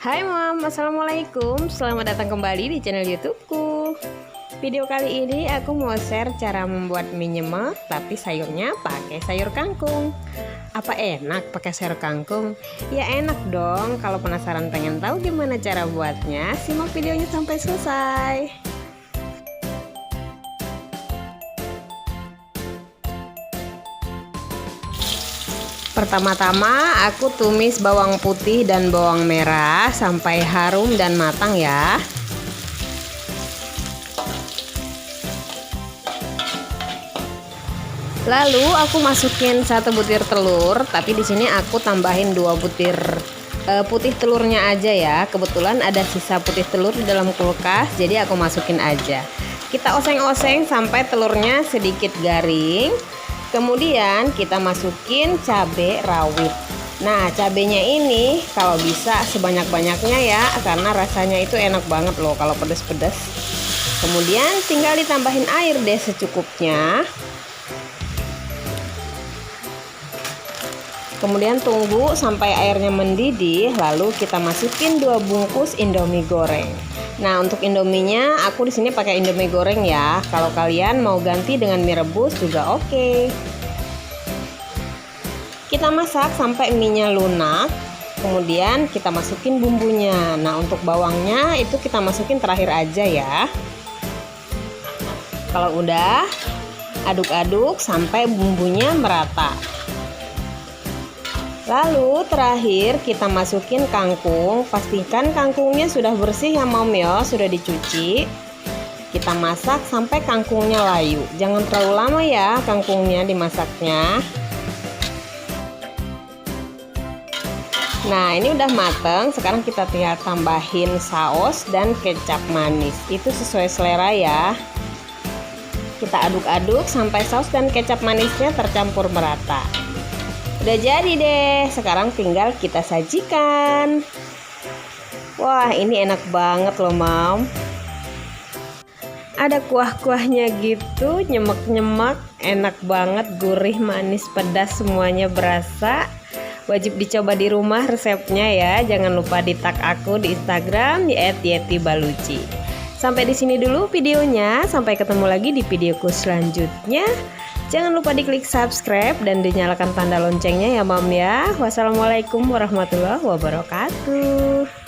Hai Mom, Assalamualaikum. Selamat datang kembali di channel YouTubeku. Video kali ini aku mau share cara membuat mie nyemek, tapi sayurnya pakai sayur kangkung. Apa enak pakai sayur kangkung? Ya enak dong. Kalau penasaran pengen tahu gimana cara buatnya, simak videonya sampai selesai. Pertama-tama aku tumis bawang putih dan bawang merah sampai harum dan matang ya. Lalu aku masukin 1 butir telur, tapi di sini aku tambahin 2 butir putih telurnya aja ya. Kebetulan ada sisa putih telur di dalam kulkas, jadi aku masukin aja. Kita oseng-oseng sampai telurnya sedikit garing. Kemudian kita masukin cabai rawit. Nah, cabenya ini kalau bisa sebanyak-banyaknya ya, karena rasanya itu enak banget loh kalau pedas-pedas. Kemudian tinggal ditambahin air deh secukupnya. Kemudian tunggu sampai airnya mendidih, lalu kita masukin 2 bungkus Indomie goreng. Nah, untuk Indominya aku di sini pakai Indomie goreng ya. Kalau kalian mau ganti dengan mie rebus juga oke. Kita masak sampai mie-nya lunak. Kemudian kita masukin bumbunya. Nah, untuk bawangnya itu kita masukin terakhir aja ya. Kalau udah, aduk-aduk sampai bumbunya merata. Lalu terakhir kita masukin kangkung. Pastikan kangkungnya sudah bersih ya Mom ya, sudah dicuci. Kita masak sampai kangkungnya layu. Jangan terlalu lama ya kangkungnya dimasaknya. Nah, ini udah mateng. Sekarang kita tinggal tambahin saus dan kecap manis. Itu sesuai selera ya. Kita aduk-aduk sampai saus dan kecap manisnya tercampur merata. Udah jadi deh, sekarang tinggal kita sajikan. Wah, ini enak banget loh Mom. Ada kuah-kuahnya gitu, nyemek-nyemek, enak banget, gurih, manis, pedas, semuanya berasa. Wajib dicoba di rumah resepnya ya. Jangan lupa di tag aku di Instagram di @yetibaluci. Sampai di sini dulu videonya, sampai ketemu lagi di videoku selanjutnya. Jangan lupa diklik subscribe dan dinyalakan tanda loncengnya ya Mom ya. Wassalamualaikum warahmatullahi wabarakatuh.